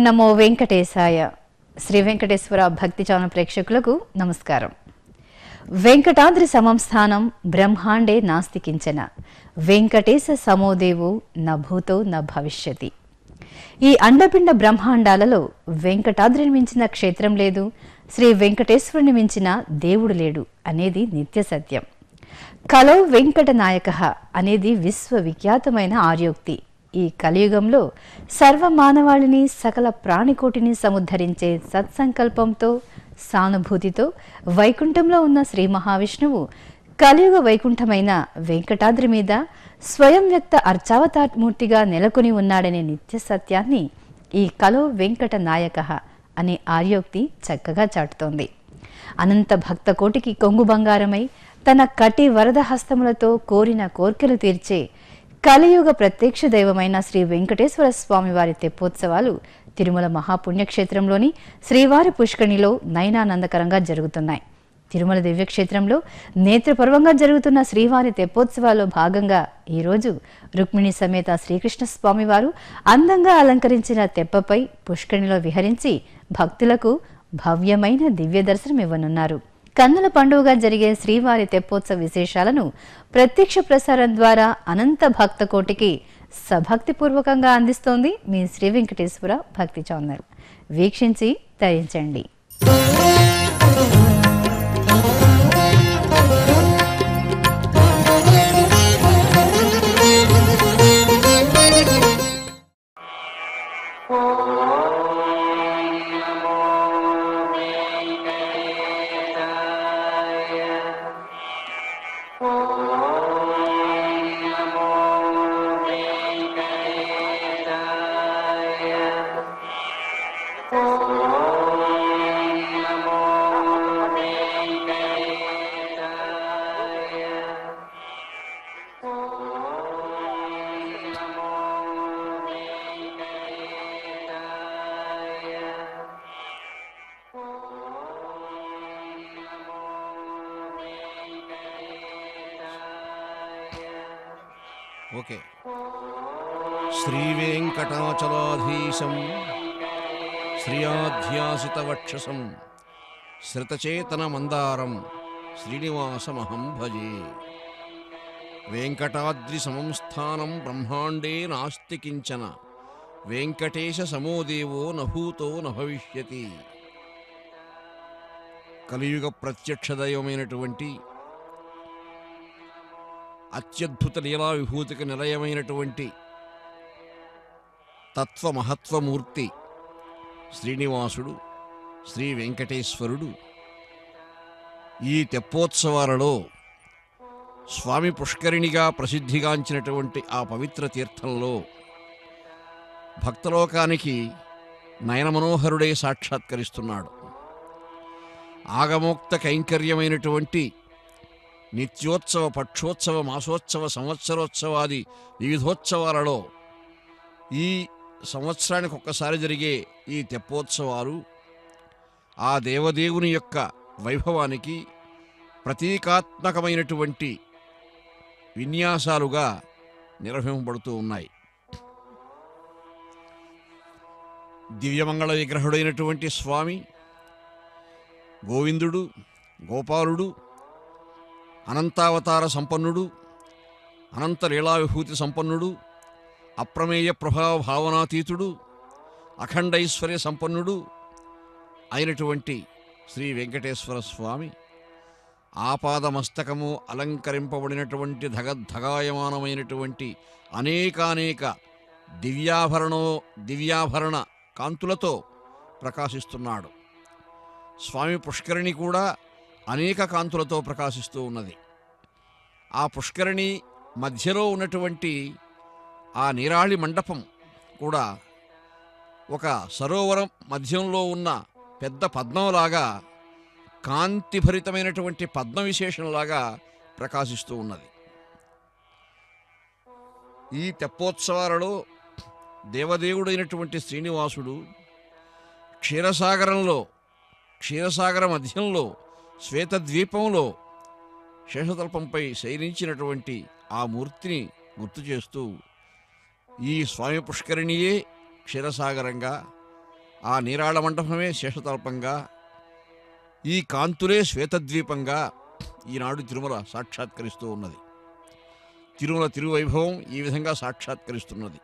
నమో వెంకటేశాయ. శ్రీ వెంకటేశ్వర భక్తి ఛానల్ ప్రేక్షకులకు నమస్కారం. వెంకటాద్రి సమం స్థానం బ్రహ్మాండే నాస్తి కించన, వెంకటేశ సమోదేవో న భూతో న భవిష్యతి. ఈ అండపిండ బ్రహ్మాండాలలో వెంకటాద్రిని మించిన క్షేత్రం లేదు, శ్రీ వెంకటేశ్వరుని మించిన దేవుడు లేడు అనేది నిత్య సత్యం. కలో వెంకట నాయక అనేది విశ్వవిఖ్యాతమైన ఆర్యోక్తి. ఈ కలియుగంలో సర్వమానవాళిని, సకల ప్రాణికోటిని సముద్ధరించే సత్సంకల్పంతో, సానుభూతితో వైకుంఠంలో ఉన్న శ్రీ మహావిష్ణువు కలియుగ వైకుంఠమైన వెంకటాద్రి మీద స్వయం వ్యక్త అర్చావతారమూర్తిగా నెలకొని ఉన్నాడనే నిత్య సత్యాన్ని ఈ కలో వెంకట నాయక అనే ఆర్యోక్తి చక్కగా చాటుతోంది. అనంత భక్త కోటికి కొంగు బంగారమై తన కటి వరద హస్తములతో కోరిన కోర్కెలు తీర్చే కలియుగ ప్రత్యక్ష దైవమైన శ్రీ వెంకటేశ్వర స్వామి వారి తెప్పోత్సవాలు తిరుమల మహాపుణ్యక్షేత్రంలోని శ్రీవారి పుష్కరిణిలో నయనానందకరంగా జరుగుతున్నాయి. తిరుమల దివ్యక్షేత్రంలో నేత్రపర్వంగా జరుగుతున్న శ్రీవారి తెప్పోత్సవాల్లో భాగంగా ఈరోజు రుక్మిణి సమేత శ్రీకృష్ణ స్వామివారు అందంగా అలంకరించిన తెప్పపై పుష్కరిణిలో విహరించి భక్తులకు భవ్యమైన దివ్య దర్శనం ఇవ్వనున్నారు. కన్నుల పండుగగా జరిగే శ్రీవారి తెప్పోత్సవ విశేషాలను ప్రత్యక్ష ప్రసారం ద్వారా అనంత భక్త కోటికి సభక్తిపూర్వకంగా అందిస్తోంది మీ శ్రీ వెంకటేశ్వర భక్తి ఛానల్. వీక్షించి తరించండి. ఓకే. శ్రీవేంకటాచలాధీశం శ్రియాధ్యాసితవక్షసం శ్రితచేతన మందారం శ్రీనివాసమహం భజే. వెంకటాద్రి సమంస్థానం బ్రహ్మాండే నాస్తి కించన, వెంకటేశ సమోదేవో నభూతో నభవిష్యతి. కలియుగ ప్రత్యక్ష దైవమైనటువంటి అత్యద్భుత లీలా విభూతికి నిలయమైనటువంటి తత్వమహత్వమూర్తి శ్రీనివాసుడు, శ్రీ వెంకటేశ్వరుడు ఈ తెప్పోత్సవాలలో స్వామి పుష్కరిణిగా ప్రసిద్ధిగాంచినటువంటి ఆ పవిత్ర తీర్థంలో భక్తలోకానికి నయనమనోహరుడే సాక్షాత్కరిస్తున్నాడు. ఆగమోక్త కైంకర్యమైనటువంటి నిత్యోత్సవ, పక్షోత్సవ, మాసోత్సవ, సంవత్సరోత్సవాది వివిధోత్సవాలలో ఈ సంవత్సరానికి ఒక్కసారి జరిగే ఈ తెప్పోత్సవాలు ఆ దేవదేవుని యొక్క వైభవానికి ప్రతీకాత్మకమైనటువంటి విన్యాసాలుగా నిర్వహింపబడుతూ ఉన్నాయి. దివ్యమంగళ విగ్రహుడైనటువంటి స్వామి గోవిందుడు, గోపాలుడు, అనంతావతార సంపన్నుడు, అనంత లీలా విభూతి సంపన్నుడు, అప్రమేయ ప్రభావ భావనాతీతుడు, అఖండైశ్వర్య సంపన్నుడు అయినటువంటి శ్రీ వెంకటేశ్వర స్వామి ఆపాదమస్తకము అలంకరింపబడినటువంటి ధగద్ధగాయమానమైనటువంటి అనేకానేక దివ్యాభరణ కాంతులతో ప్రకాశిస్తున్నాడు. స్వామి పుష్కరిణి కూడా అనేక కాంతులతో ప్రకాశిస్తూ ఉన్నది. ఆ పుష్కరిణి మధ్యలో ఉన్నటువంటి ఆ నీరాళి మండపం కూడా ఒక సరోవరం మధ్యంలో ఉన్న పెద్ద పద్మంలాగా, కాంతిభరితమైనటువంటి పద్మ విశేషంలాగా ప్రకాశిస్తూ ఉన్నది. ఈ తెప్పోత్సవాలలో దేవదేవుడైనటువంటి శ్రీనివాసుడు క్షీరసాగర మధ్యంలో శ్వేతద్వీపంలో శేషతల్పంపై శయనించినటువంటి ఆ మూర్తిని గుర్తు చేస్తూ ఈ స్వామి పుష్కరిణియే క్షీరసాగరంగా, ఆ నీరాళ మండపమే శేషతల్పంగా, ఈ కాంతులే శ్వేతద్వీపంగా ఈనాడు తిరుమల సాక్షాత్కరిస్తూ ఉన్నది. తిరుమల తిరువైభవం ఈ విధంగా సాక్షాత్కరిస్తున్నది.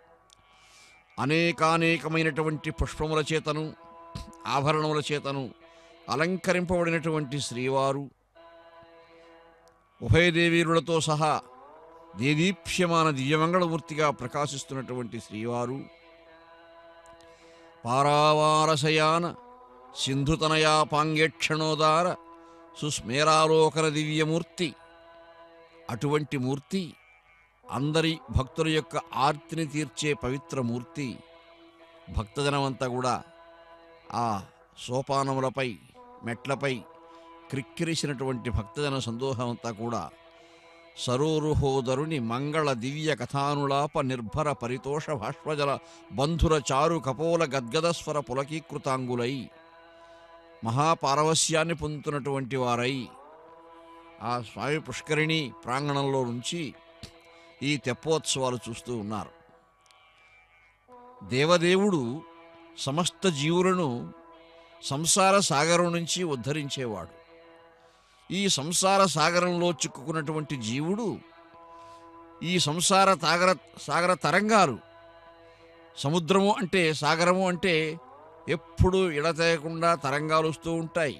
అనేకానేకమైనటువంటి పుష్పముల చేతను, ఆభరణముల చేతను అలంకరింపబడినటువంటి శ్రీవారు, ఉభయదేవీరులతో సహా దేదీప్యమాన దివ్యమంగళమూర్తిగా ప్రకాశిస్తున్నటువంటి శ్రీవారు, పారావారశయాన సింధుతనయా పాంగేక్షణోదార సుస్మేరాలోకన దివ్యమూర్తి. అటువంటి మూర్తి, అందరి భక్తుల యొక్క ఆర్తిని తీర్చే పవిత్ర మూర్తి. భక్తజనమంతా కూడా ఆ సోపానములపై, మెట్లపై క్రిక్కిరిసినటువంటి భక్తజన సందోహమంతా కూడా సరోరుహోదరుని మంగళ దివ్య కథానులాప నిర్భర పరితోష భాష్వజల బంధుర చారు కపోల గద్గదస్వర పులకీకృతాంగులై మహాపారవస్యాన్ని పొందుతున్నటువంటి వారై ఆ స్వామి పుష్కరిణి ప్రాంగణంలో నుంచి ఈ తెప్పోత్సవాలు చూస్తూ ఉన్నారు. దేవదేవుడు సమస్త జీవులను సంసార సాగరం నుంచి ఉద్ధరించేవాడు. ఈ సంసార సాగరంలో చిక్కుకున్నటువంటి జీవుడు, ఈ సంసార సాగర తరంగాలు, సముద్రము అంటే, సాగరము అంటే ఎప్పుడు ఎడతెగకుండా తరంగాలు వస్తూ ఉంటాయి.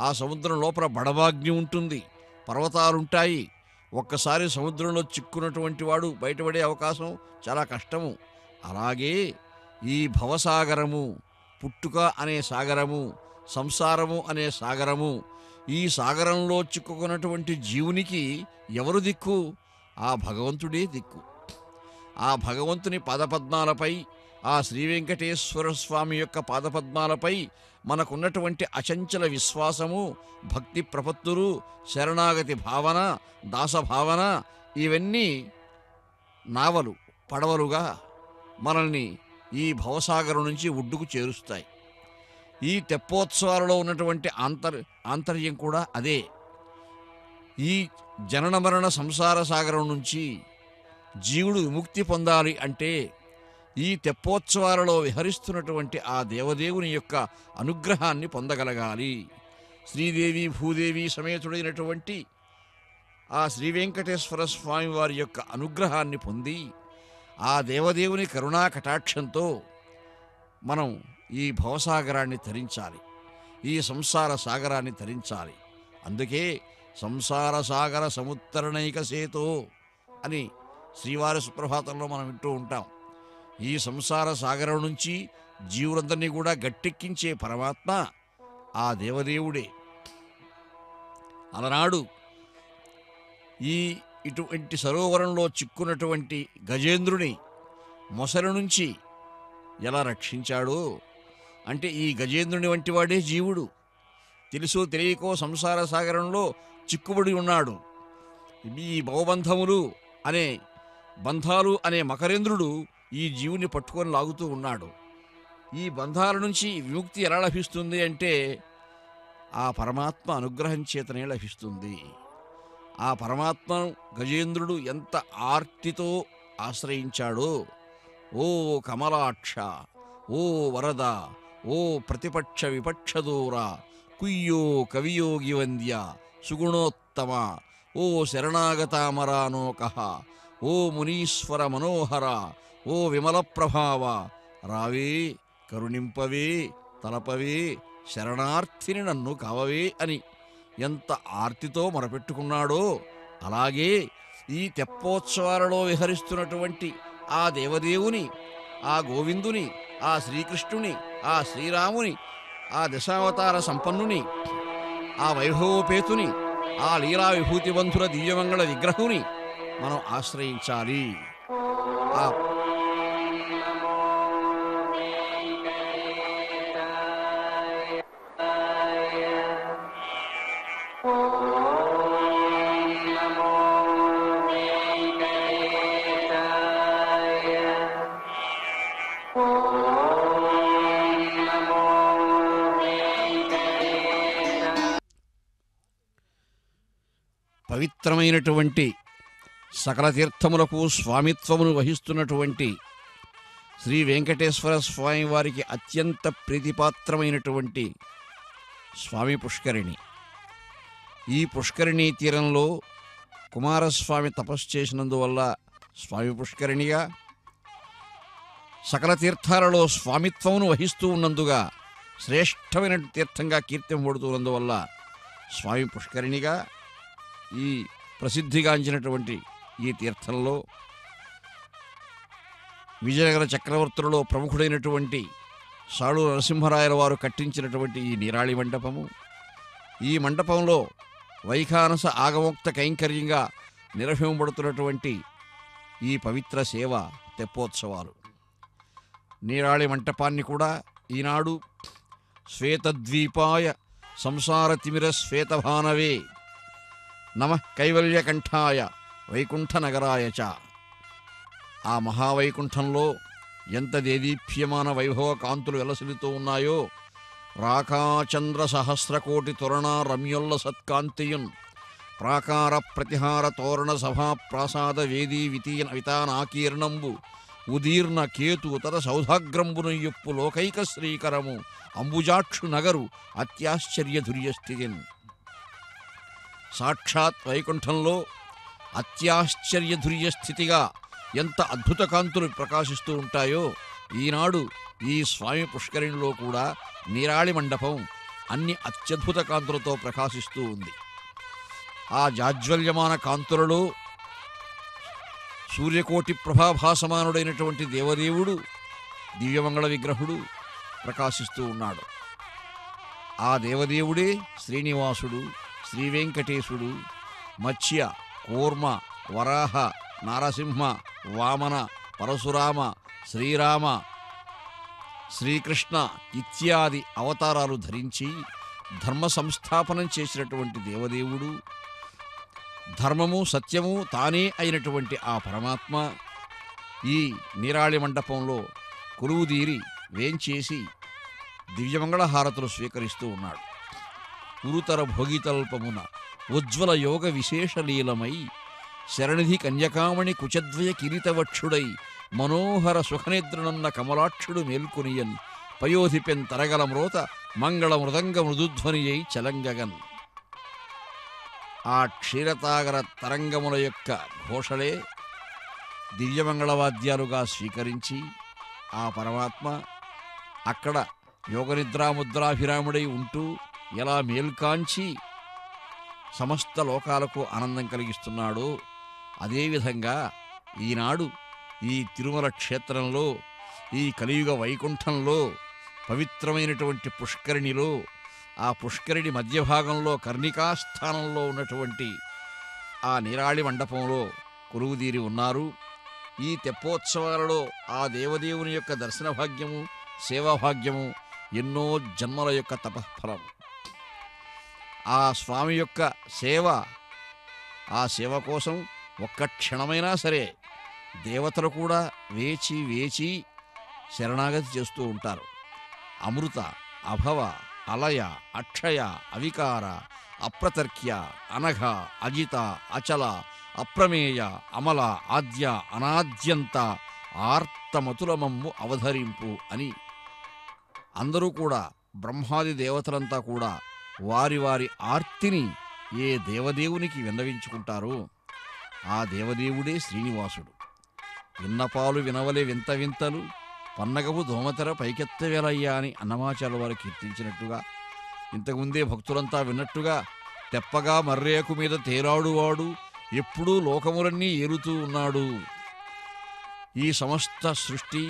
ఆ సముద్రం లోపల బడబాగ్ని ఉంటుంది, పర్వతాలుంటాయి. ఒక్కసారి సముద్రంలో చిక్కున్నటువంటి వాడు బయటపడే అవకాశం చాలా కష్టము. అలాగే ఈ భవసాగరము, పుట్టుక అనే సాగరము, సంసారము అనే సాగరము, ఈ సాగరంలో చిక్కుకున్నటువంటి జీవునికి ఎవరు దిక్కు? ఆ భగవంతుడే దిక్కు. ఆ భగవంతుని పాదపద్మాలపై, ఆ శ్రీవెంకటేశ్వర స్వామి యొక్క పాదపద్మాలపై మనకున్నటువంటి అచంచల విశ్వాసము, భక్తి ప్రపత్తులు, శరణాగతి భావన, దాసభావన, ఇవన్నీ నావలు, పడవలుగా మనల్ని ఈ భవసాగరం నుంచి ఒడ్డుకు చేరుస్తాయి. ఈ తెప్పోత్సవాలలో ఉన్నటువంటి ఆంతర్యం కూడా అదే. ఈ జనన మరణ సంసార సాగరం నుంచి జీవుడు విముక్తి పొందాలి అంటే ఈ తెప్పోత్సవాలలో విహరిస్తున్నటువంటి ఆ దేవదేవుని యొక్క అనుగ్రహాన్ని పొందగలగాలి. శ్రీదేవి భూదేవి సమేతుడైనటువంటి ఆ శ్రీవెంకటేశ్వర స్వామి వారి యొక్క అనుగ్రహాన్ని పొంది ఆ దేవదేవుని కరుణా కటాక్షంతో మనం ఈ భవసాగరాన్ని తరించాలి, ఈ సంసార సాగరాన్ని తరించాలి. అందుకే సంసార సాగర సముత్తరణైక సేతో అని శ్రీవారి సుప్రభాతంలో మనం వింటూ ఉంటాం. ఈ సంసార సాగరం నుంచి జీవులందరినీ కూడా గట్టెక్కించే పరమాత్మ ఆ దేవదేవుడే. అలనాడు ఈ ఇటువంటి సరోవరంలో చిక్కున్నటువంటి గజేంద్రుని మొసలి నుంచి ఎలా రక్షించాడో అంటే, ఈ గజేంద్రుని వంటి వాడే జీవుడు. తెలుసో తెలియకో సంసార సాగరంలో చిక్కుబడి ఉన్నాడు. ఈ భవబంధములు అనే బంధాలు అనే మకరేంద్రుడు ఈ జీవుని పట్టుకొని లాగుతూ ఉన్నాడు. ఈ బంధాల నుంచి విముక్తి ఎలా లభిస్తుంది అంటే ఆ పరమాత్మ అనుగ్రహం చేతనే లభిస్తుంది. ఆ పరమాత్మ గజేంద్రుడు ఎంత ఆర్తితో ఆశ్రయించాడో, ఓ కమలాక్ష, ఓ వరద, ఓ ప్రతిపక్ష విపక్షదూర, కుయ్యో కవియోగి వంద్య సుగుణోత్తమ, ఓ శరణాగతామరానోక, ఓ మునీశ్వర మనోహర, ఓ విమల ప్రభావ, రావే కరుణింపవే తలపవే, శరణార్థిని నన్ను కావవే అని ఎంత ఆర్తితో మొరపెట్టుకున్నాడో, అలాగే ఈ తెప్పోత్సవాలలో విహరిస్తున్నటువంటి ఆ దేవదేవుని, ఆ గోవిందుని, ఆ శ్రీకృష్ణుని, ఆ శ్రీరాముని, ఆ దశావతార సంపన్నుని, ఆ వైభవోపేతుని, ఆ లీలా విభూతిబంధుల దివ్యమంగళ విగ్రహుని మనం ఆశ్రయించాలి. ఆ పవిత్రమైనటువంటి సకల తీర్థములకు స్వామిత్వమును వహిస్తున్నటువంటి శ్రీ వెంకటేశ్వర స్వామి వారికి అత్యంత ప్రీతిపాత్రమైనటువంటి స్వామి పుష్కరిణి. ఈ పుష్కరిణీ తీరంలో కుమారస్వామి తపస్సు చేసినందువల్ల స్వామి పుష్కరిణిగా, సకల తీర్థాలలో స్వామిత్వమును వహిస్తూ ఉన్నందుగా శ్రేష్టమైన తీర్థంగా కీర్తింపబడుతున్నందువల్ల స్వామి పుష్కరిణిగా ఈ ప్రసిద్ధిగాంచినటువంటి ఈ తీర్థంలో విజయనగర చక్రవర్తులలో ప్రముఖుడైనటువంటి సాడు నరసింహరాయల వారు కట్టించినటువంటి ఈ నీరాళి మండపము, ఈ మండపంలో వైఖానస ఆగమోక్త కైంకర్యంగా నిర్వహింపబడుతున్నటువంటి ఈ పవిత్ర సేవ తెప్పోత్సవాలు. నీరాళి మంటపాన్ని కూడా ఈనాడు శ్వేతద్వీపాయ సంసారతిమిర శ్వేతభానవే నమః కైవల్యకంఠాయ వైకుంఠ నగరాయ చ. ఆ మహావైకుంఠంలో ఎంత దేదీప్యమాన వైభవ కాంతులు వెలసిల్లుతూ ఉన్నాయో, రాకాచంద్ర సహస్రకోటి తొరణ రమ్యుల్ల సత్కాంతియున్ ప్రాకార ప్రతిహార తోరణ సభా ప్రాసాద వేదీ వితానాకీర్ణంబు ఉదీర్ణ కేతు తత సౌధాగ్రంబును యొప్పు లోకైక శ్రీకరము అంబుజాక్షు నగరు అత్యాశ్చర్యధుర్యస్థితిన్. సాక్షాత్ వైకుంఠంలో అత్యాశ్చర్యధుర్యస్థితిగా ఎంత అద్భుత కాంతులు ప్రకాశిస్తూ ఉంటాయో, ఈనాడు ఈ స్వామి పుష్కరిణిలో కూడా నీరాళి మండపం అన్ని అత్యద్భుత కాంతులతో ప్రకాశిస్తూ ఉంది. ఆ జాజ్వల్యమాన కాంతులలో సూర్యకోటి ప్రభాభాసమానుడైనటువంటి దేవదేవుడు, దివ్యమంగళ విగ్రహుడు ప్రకాశిస్తూ ఉన్నాడు. ఆ దేవదేవుడే శ్రీనివాసుడు, శ్రీవెంకటేశుడు, మత్స్య, కూర్మ, వరాహ, నారసింహ, వామన, పరశురామ, శ్రీరామ, శ్రీకృష్ణ ఇత్యాది అవతారాలు ధరించి ధర్మ సంస్థాపనం చేసినటువంటి దేవదేవుడు, ధర్మము సత్యము తానే అయినటువంటి ఆ పరమాత్మ ఈ నీరాళి మండపంలో కొలువుదీరి వేంచేసి దివ్యమంగళ హారతులు స్వీకరిస్తూ ఉన్నాడు. ఉరుతర భోగితల్పమున ఉజ్వల యోగ విశేషలీలమై శరణిధి కన్యకామణి కుచద్వయ కిరీటవక్షుడై మనోహర సుఖనిద్రనున్న కమలాక్షుడు మేల్కొనియన్ పయోధిపెన్ తరగల మ్రోత మంగళ మృదంగ మృదుధ్వనియై చలంగగన్. ఆ క్షీరతాగర తరంగముల యొక్క ఘోషలే దివ్యమంగళవాద్యాలుగా స్వీకరించి ఆ పరమాత్మ అక్కడ యోగనిద్రాముద్రాభిరాముడై ఉంటూ ఎలా మేల్కాంచి సమస్త లోకాలకు ఆనందం కలిగిస్తున్నాడో, అదేవిధంగా ఈనాడు ఈ తిరుమల క్షేత్రంలో, ఈ కలియుగ వైకుంఠంలో పవిత్రమైనటువంటి పుష్కరిణిలో, ఆ పుష్కరిణి మధ్య భాగంలో కర్ణికాస్థానంలో ఉన్నటువంటి ఆ నీరాళి మండపంలో కొలువుదీరి ఉన్నారు. ఈ తెప్పోత్సవాలలో ఆ దేవదేవుని యొక్క దర్శన భాగ్యము, సేవాభాగ్యము ఎన్నో జన్మల యొక్క తపఃఫలం. ఆ స్వామి యొక్క సేవ, ఆ సేవ కోసం ఒక్క క్షణమైనా సరే దేవతలు కూడా వేచి వేచి శరణాగతి చేస్తూ ఉంటారు. అమృత, అభవ, అలయ, అక్షయ, అవికార, అప్రతర్క్య, అనఘ, అజిత, అచల, అప్రమేయ, అమల, ఆద్య, అనాద్యంత ఆర్తమతులమమ్ము అవధరింపు అని అందరూ కూడా, బ్రహ్మాది దేవతలంతా కూడా వారి వారి ఆర్తిని ఏ దేవదేవునికి విన్నవించుకుంటారో ఆ దేవదేవుడే శ్రీనివాసుడు. విన్నపాలు వినవలే వింత వింతలు పన్నగపు దోమతెర పైకెత్తవేలయ్యా అని అన్నమాచార్యుల వారు కీర్తించినట్టుగా, ఇంతకుముందే భక్తులంతా విన్నట్టుగా, తెప్పగా మర్రేకు మీద తేరాడువాడు ఎప్పుడూ లోకములన్నీ ఏలుతూ ఉన్నాడు. ఈ సమస్త సృష్టి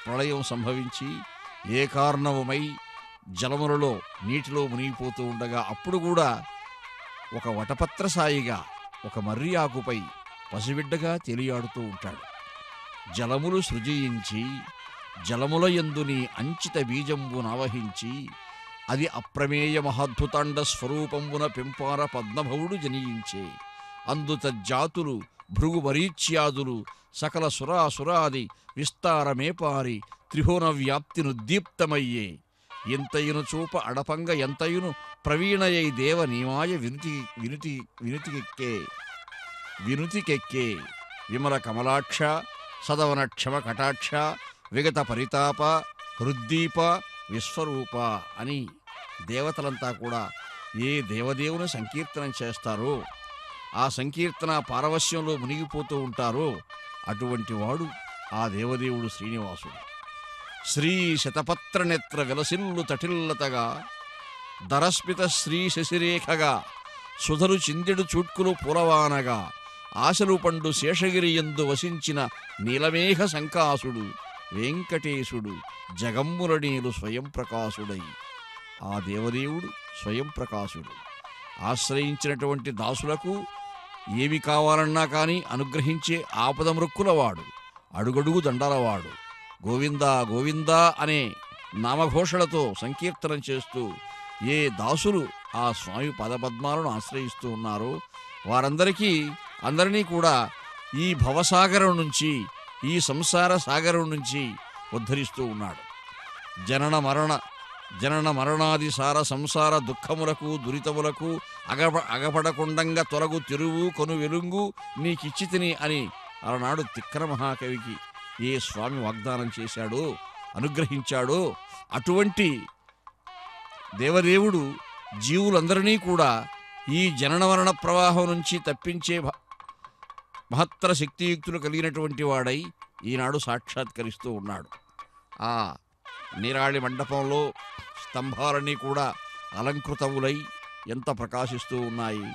ప్రళయం సంభవించి ఏకార్ణవమై జలములలో నీటిలో మునిగిపోతూ ఉండగా అప్పుడు కూడా ఒక వటపత్ర సాయిగా, ఒక మర్రి ఆకుపై పసిబిడ్డగా తేలియాడుతూ ఉంటాడు. జలములు సృజించి జలముల యందు నీ అంచిత బీజంబు నావహించి అది అప్రమేయ మహాద్భుతాండ స్వరూపంబున పెంపార పద్మభవుడు జనియించే అందుత జాతులు భృగు వరీచ్యాదులు సకల సురాసురాది విస్తారమేపారి త్రిభువన వ్యాప్తిను దీప్తమయ్యే ఎంతయును చూప అడపంగ ఎంతయును ప్రవీణయై దేవ నీమాయ వినుతికెక్కే విమల కమలాక్ష సదవన క్షమ కటాక్ష విగత పరితాప హృద్దీప విశ్వరూప అని దేవతలంతా కూడా ఏ దేవదేవుని సంకీర్తనం చేస్తారో, ఆ సంకీర్తన పారవశ్యంలో మునిగిపోతూ ఉంటారో అటువంటి వాడు ఆ దేవదేవుడు శ్రీనివాసుడు. శ్రీ శతపత్ర నేత్ర విలసిల్లు తటిల్లతగా దరస్మిత శ్రీ శశిరేఖగా సుధరు చిందెడు చూట్కులు పూలవానగా ఆశలు పండు శేషగిరి యందు వసించిన నీలమేఘ సంకాసుడు వెంకటేశుడు జగమ్మురనీలు స్వయం ప్రకాశుడై. ఆ దేవదేవుడు స్వయం ప్రకాశుడు. ఆశ్రయించినటువంటి దాసులకు ఏమి కావాలన్నా కానీ అనుగ్రహించే ఆపదమృక్కులవాడు, అడుగడుగు దండలవాడు. గోవిందా గోవిందా అనే నామఘోషలతో సంకీర్తనం చేస్తూ ఏ దాసులు ఆ స్వామి పదపద్మాలను ఆశ్రయిస్తూ ఉన్నారో అందరినీ కూడా ఈ భవసాగరం నుంచి, ఈ సంసార సాగరం నుంచి ఉద్ధరిస్తూ ఉన్నాడు. జనన మరణాది సార సంసార దుఃఖములకు దురితములకు అగపడకుండంగా తొలగు తిరువు కొను వెలుంగు నీకిచ్చితిని అని అలనాడు తిక్కన మహాకవికి ఏ స్వామి వాగ్దానం చేశాడో, అనుగ్రహించాడో అటువంటి దేవదేవుడు జీవులందరినీ కూడా ఈ జనన మరణ ప్రవాహం నుంచి తప్పించే మహత్తర శక్తియుక్తులు కలిగినటువంటి వాడై ఈనాడు సాక్షాత్కరిస్తూ ఉన్నాడు. ఆ నీరాళి మండపంలో స్తంభాలన్నీ కూడా అలంకృతములై ఎంత ప్రకాశిస్తూ ఉన్నాయి.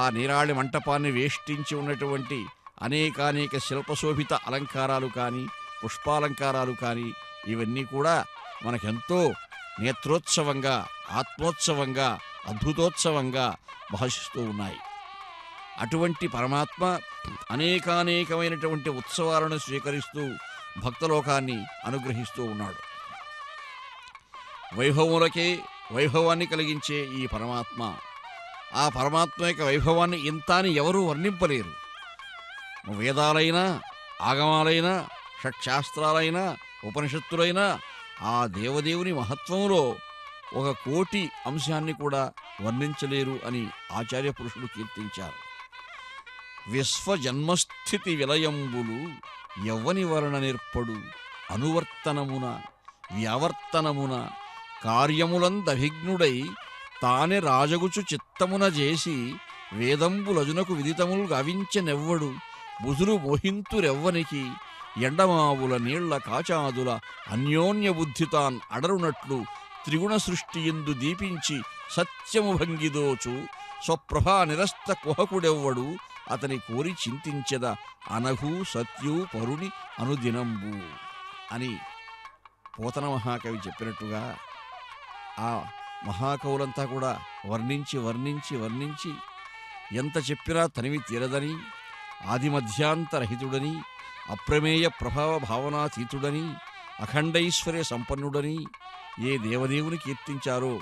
ఆ నీరాళి మంటపాన్ని వేష్టించి ఉన్నటువంటి అనేకానేక శిల్పశోభిత అలంకారాలు కానీ, పుష్పాలంకారాలు కానీ ఇవన్నీ కూడా మనకెంతో నేత్రోత్సవంగా, ఆత్మోత్సవంగా, అద్భుతోత్సవంగా భాషిస్తూ ఉన్నాయి. అటువంటి పరమాత్మ అనేకానేకమైనటువంటి ఉత్సవాలను స్వీకరిస్తూ భక్తలోకాన్ని అనుగ్రహిస్తూ ఉన్నాడు. వైభవములకే వైభవాన్ని కలిగించే ఈ పరమాత్మ, ఆ పరమాత్మ యొక్క వైభవాన్ని ఇంత అని ఎవరూ వర్ణింపలేరు. వేదాలైనా, ఆగమాలైనా, షట్శాస్త్రాలైనా, ఉపనిషత్తులైనా ఆ దేవదేవుని మహత్వంలో 1,000,000 అంశాన్ని కూడా వర్ణించలేరు అని ఆచార్య పురుషులు కీర్తించారు. విశ్వజన్మస్థితి విలయంబులు ఎవ్వని వర్ణ నిర్పడు అనువర్తనమున వ్యావర్తనమున కార్యములందభిఘ్నుడై తానే రాజగుచు చిత్తమున చేసి వేదంబులజునకు విదితములు గావించెనెవ్వడు బుధులు మోహింతురెవ్వనికి ఎండమావుల నీళ్ల కాచాదుల అన్యోన్య బుద్ధితాన్ అడరునట్లు త్రిగుణ సృష్టి ఎందు దీపించి సత్యము భంగిదోచు స్వప్రభా నిరస్త కుహకుడెవ్వడు అతని కోరి చింతించెద అనఘు సత్యు పరుని అనుదినంబు అని పోతన మహాకవి చెప్పినట్టుగా ఆ మహాకవులంతా కూడా వర్ణించి వర్ణించి వర్ణించి ఎంత చెప్పినా తనివి తీరదని, ఆదిమధ్యాంతరహితుడని, అప్రమేయ ప్రభావ భావనాతీతుడని, అఖండైశ్వర్య సంపన్నుడని ఏ దేవదేవుని కీర్తించారో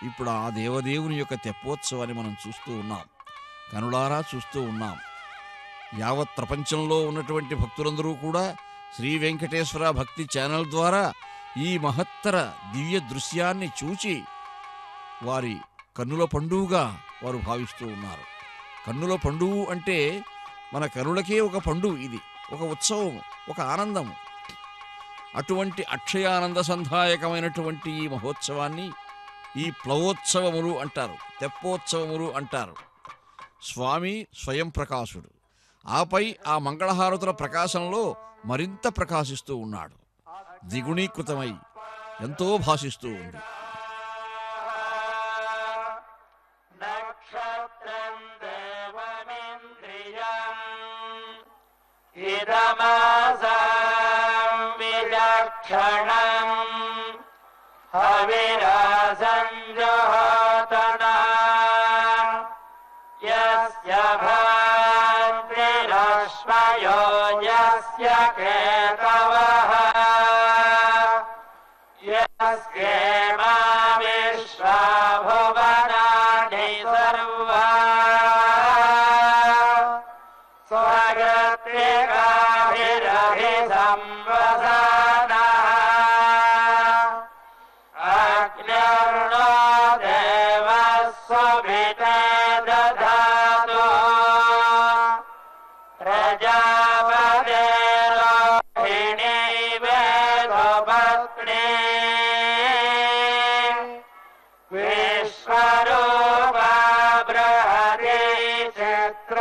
ఇప్పుడు ఆ దేవదేవుని యొక్క తెప్పోత్సవాన్ని మనం చూస్తూ ఉన్నాం, కనులారా చూస్తూ ఉన్నాం. యావత్ ప్రపంచంలో ఉన్నటువంటి భక్తులందరూ కూడా శ్రీ వెంకటేశ్వర భక్తి ఛానల్ ద్వారా ఈ మహత్తర దివ్య దృశ్యాన్ని చూచి వారి కన్నుల పండుగగా వారు భావిస్తూ ఉన్నారు. కన్నుల పండుగ అంటే మన కనులకే ఒక పండుగ, ఇది ఒక ఉత్సవం, ఒక ఆనందము. అటువంటి అక్షయానంద సంధాయకమైనటువంటి ఈ మహోత్సవాన్ని ఈ ప్లవోత్సవములు అంటారు, తెప్పోత్సవములు అంటారు. స్వామి స్వయం ప్రకాశుడు. ఆపై ఆ మంగళహారతుల ప్రకాశంలో మరింత ప్రకాశిస్తూ ఉన్నాడు. ద్విగుణీకృతమై ఎంతో భాషిస్తూ ఉంది. Forever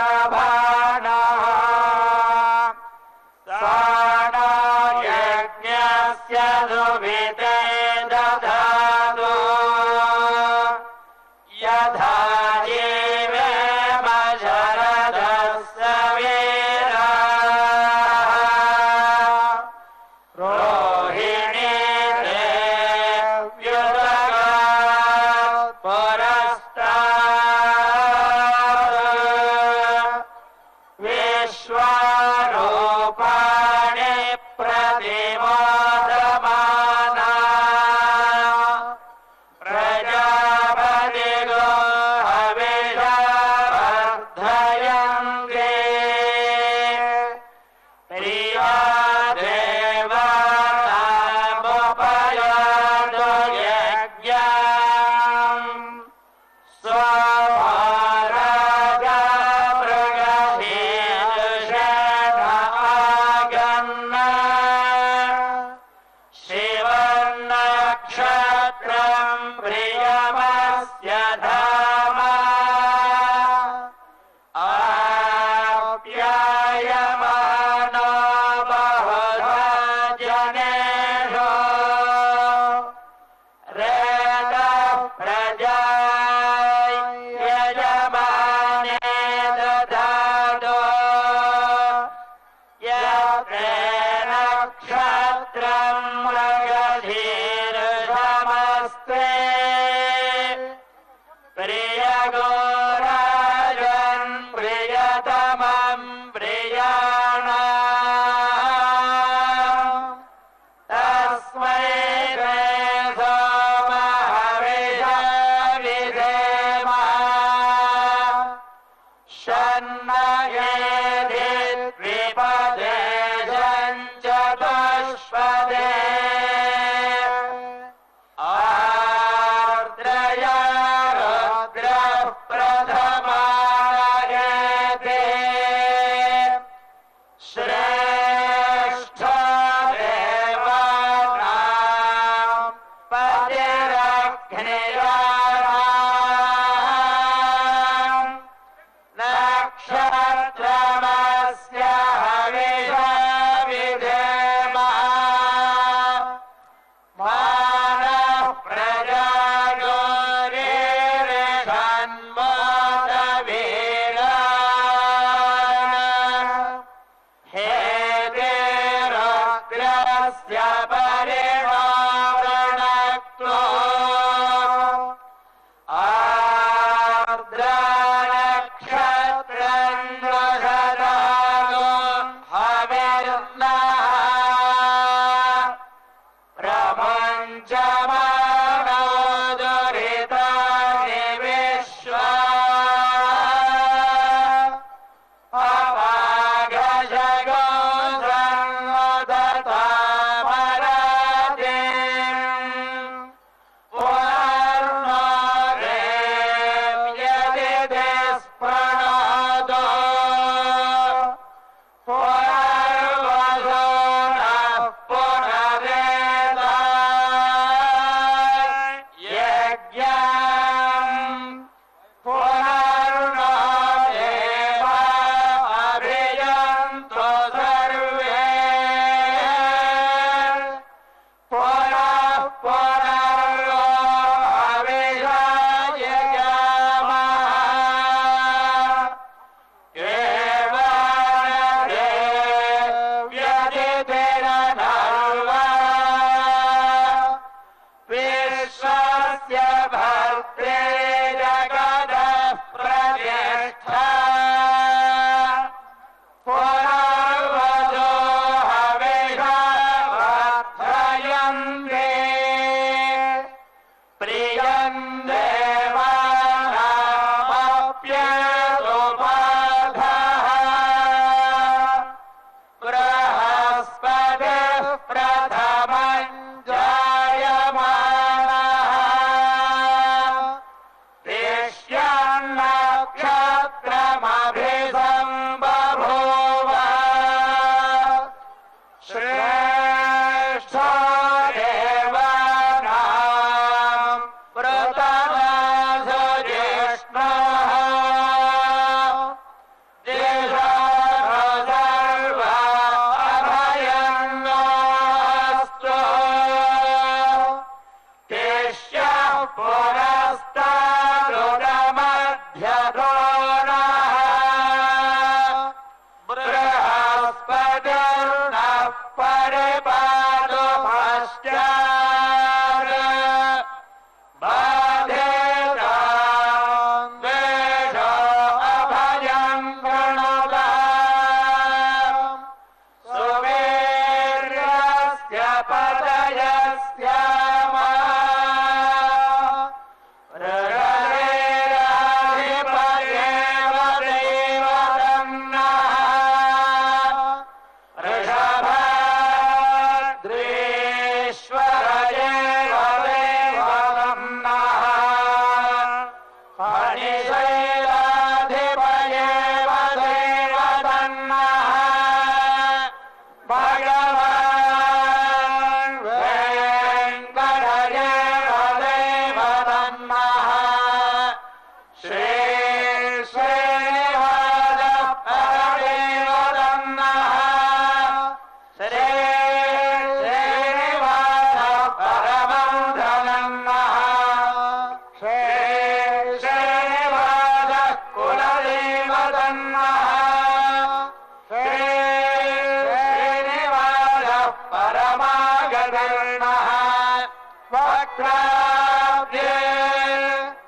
सर्गाब्जे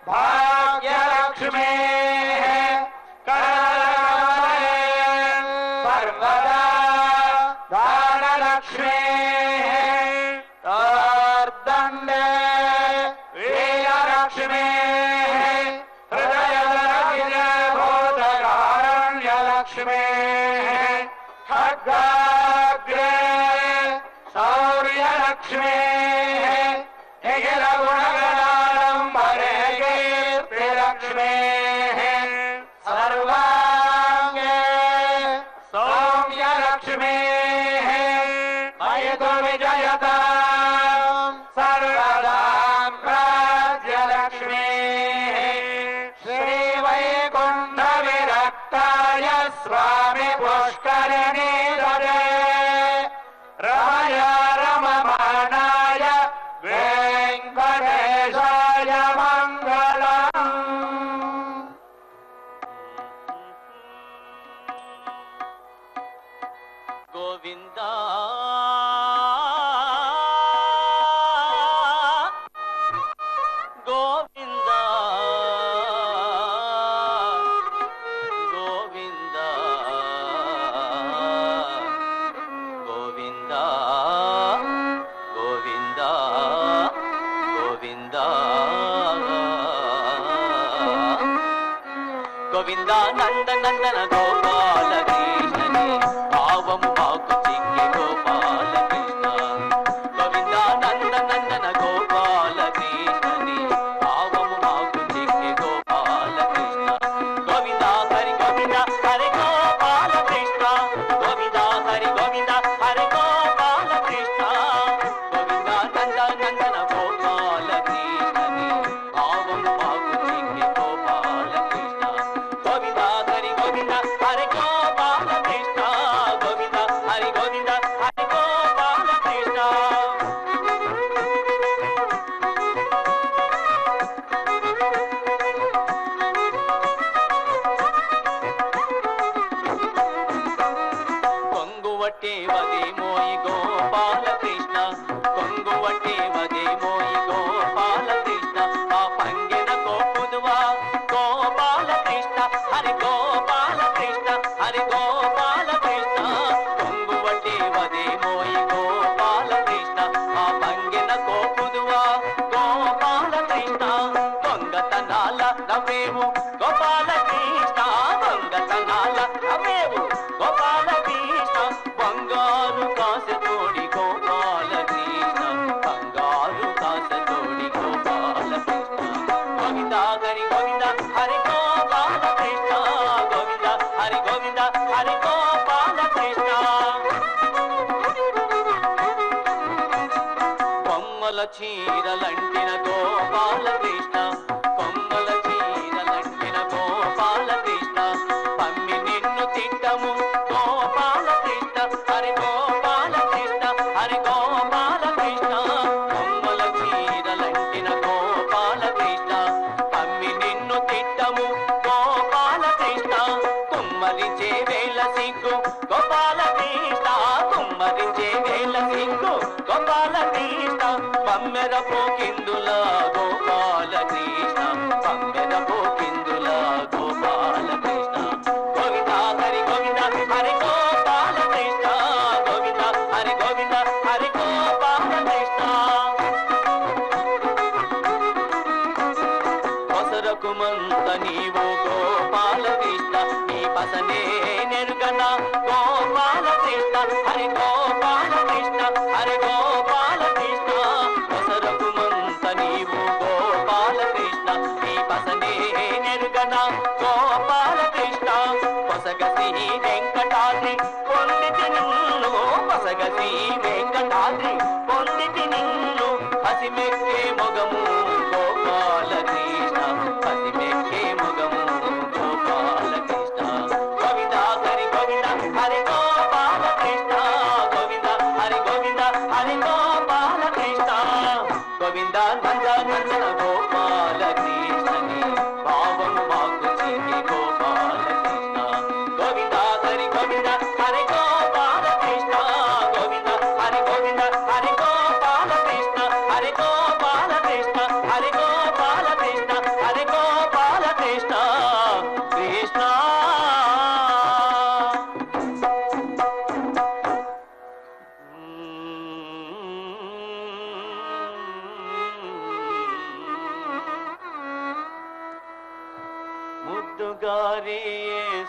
भाग्यलक्ष्मी करकमले सर्वदा दानलक्ष्मी तोर्दण्डे वीरलक्ष्मी हृदयलक्ष्मी खड्गाग्रे शौर्यलक्ष्मी निखिलगुणगणाडम्बरे कीर्तिलक्ष्मी सर्वाङ्गे सौम्यलक्ष्मी मयितु विजयताम् सर्वदां राज्यलक्ष्मी श्रीवैकुण्ठविरक्ताय स्वामी पुष्करिणी ददे रमया रममाणाय वेङ्कटेशाय मङ्गलम्। गोविन्दा गोविन्दा गोविन्दा गोविन्दा गोविन्दा गोविन्दा गोविन्दा नन्दनन्दन गोपाल कृष्णने भावं माकु चिक्के गोपाल कृष्ण गोविन्दा नन्दनन्दन गोपाल कृष्णने भावं माकु चिक्के गोपाल कृष्ण गोविन्दा हरि गोपाल कृष्ण गोविन्दा हरि गोपाल कृष्ण गोविन्दा नन्दनन्दन गोपाल कृष्णने भावं माकु चिक्के गोपाल कृष्ण गोविन्दा हरि गोपाल कृष्ण गोविन्दा हरि गोपाल कृष्ण కొంగువట్టే వదే మోయి గోపాల కృష్ణ కొంగువట్టే వదే మోయి గోపాల కృష్ణ ఆ పంగెన కోపుదువా గోపాల కృష్ణ హరి గోపాల కృష్ణ హరి గోపాల కృష్ణ కొంగువట్టే వదే మోయి గోపాల కృష్ణ ఆ పంగెన కోపుదువా గోపాల కృష్ణ దొంగతనాల నవ్వేవు గోపాల కృష్ణ దొంగతనాల నవ్వేవు గోపాల కృష్ణ బంగారు కాస తోడి గోపాల కృష్ణ బంగారు కాస తోడి గోపాల కృష్ణ గోవింద హరి గోపాల కృష్ణ గోవింద హరి గోపాల కృష్ణ కొమ్మల చీరలంటిన గోపాల కృష్ణ కొమ్మల చీరలంటిన గోపాల కృష్ణ పమ్మి నిన్ను తిట్టము గోపాల కృష్ణ హరి గోపాల కృష్ణ హరి గోపాల కృష్ణ కొమ్మల చీరలంటిన గోపాల కృష్ణ పమ్మి నిన్ను తిట్టము గోపాల కృష్ణ కుమ్మరించే వేళ సిగ్గు గోపాల కృష్ణ కుమ్మరించే వేళ సిగ్గు గోపాల కృష్ణ పమ్మెర పోకిందుల గోపాల కృష్ణ పమ్మెర పోకిందుల గోపాల కృష్ణ గోవింద హరి గోపాల కృష్ణ గోవింద హరి గోపాల కృష్ణ పసరకుమంత నీవు గోపాల కృష్ణ నీ పసనే నెరుగన గోపాల కృష్ణ హరి గోపాల కృష్ణ హరి గోపాల కృష్ణ పసరకుమంత నీవు గోపాల కృష్ణ నీ పసనే నెరుగన గోపాల కృష్ణ పొసగసి వెంకటాద్రి పొందితి నిన్ను పొసగసి వెంకటాద్రి పొందితి నిన్ను హసిమెక్కే మొగము గోపాల కృష్ణ హసిమెక్కే మొగము గోపాల కృష్ణ గోవింద హరి గోపాల కృష్ణ గోవింద హరి గోపాల కృష్ణ గోవింద నందన గోపాల కృష్ణని భావం మాకు చిక్కే గోపాల కృష్ణ గోవింద హరి గోపాల కృష్ణ గోవింద హరి గోపాల కృష్ణ హరి గోపాల కృష్ణ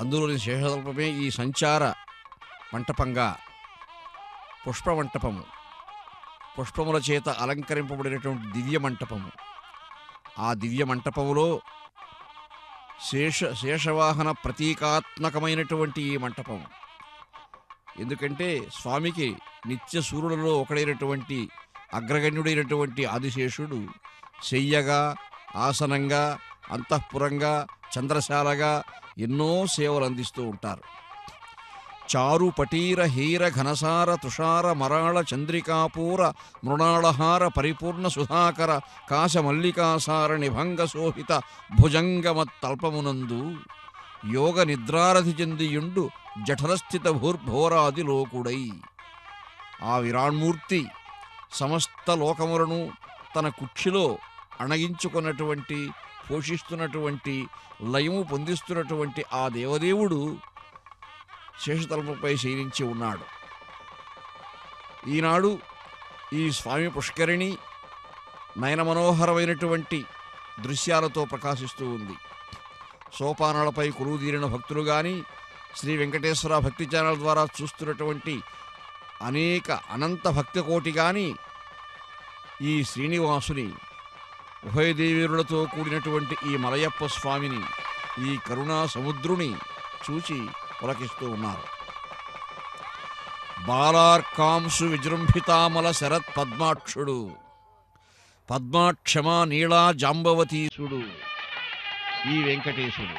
అందులోని శేషతల్పమే ఈ సంచార మంటపంగా పుష్పమంటపము, పుష్పముల చేత అలంకరింపబడినటువంటి దివ్య మంటపము. ఆ దివ్య మంటపములో శేషవాహన ప్రతీకాత్మకమైనటువంటి ఈ మంటపం. ఎందుకంటే స్వామికి నిత్య సూర్యులలో ఒకడైనటువంటి అగ్రగణ్యుడైనటువంటి ఆదిశేషుడు శయ్యగా, ఆసనంగా, అంతఃపురంగా, చంద్రశాలగా ఎన్నో సేవలు అందిస్తూ ఉంటారు. చారు పటీర హీర ఘనసార తుషార మరాళ చంద్రికాపూర మృణాళహార పరిపూర్ణ సుధాకర కాశ మల్లికాసార నిభంగ శోభిత భుజంగమత్తల్పమునందు యోగ నిద్రారథి చెందియుండు జఠరస్థిత భూర్భోరాది లోకుడై. ఆ విరాణ్మూర్తి సమస్త లోకములను తన కుక్షిలో అణగించుకున్నటువంటి, పోషిస్తున్నటువంటి, లయము పొందిస్తున్నటువంటి ఆ దేవదేవుడు శేషతల్పంపై శయనించి ఉన్నాడు. ఈనాడు ఈ స్వామి పుష్కరిణి నయనమనోహరమైనటువంటి దృశ్యాలతో ప్రకాశిస్తూ ఉంది. సోపానాలపై కొలువుదీరిన భక్తులు కానీ, శ్రీ వెంకటేశ్వర భక్తి ఛానల్ ద్వారా చూస్తున్నటువంటి అనేక అనంత భక్తకోటి కానీ ఈ శ్రీనివాసుని, ఉభయదేవీరులతో కూడినటువంటి ఈ మలయప్ప స్వామిని, ఈ కరుణా సముద్రుని చూచి పులకిస్తూ ఉన్నారు. బాలార్కాంసు విజృంభితామల శరత్ పద్మాక్షుడు, పద్మాక్షమా నీళా జాంబవతీసుడు ఈ వెంకటేశుడు.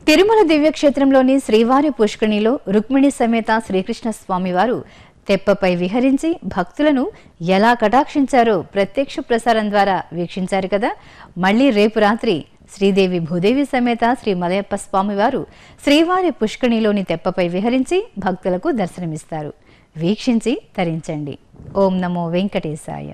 తిరుమల దివ్యక్షేత్రంలోని శ్రీవారి పుష్కరిణిలో రుక్మిణి సమేత శ్రీకృష్ణ స్వామివారు తెప్పపై విహరించి భక్తులను ఎలా కటాక్షించారో ప్రత్యక్ష ప్రసారం ద్వారా వీక్షించారు కదా. మళ్లీ రేపు రాత్రి శ్రీదేవి భూదేవి సమేత శ్రీ మలయప్ప స్వామివారు శ్రీవారి పుష్కరిణిలోని తెప్పపై విహరించి భక్తులకు దర్శనమిస్తారు. వీక్షించి తరించండి. ఓం నమో వెంకటేశాయ.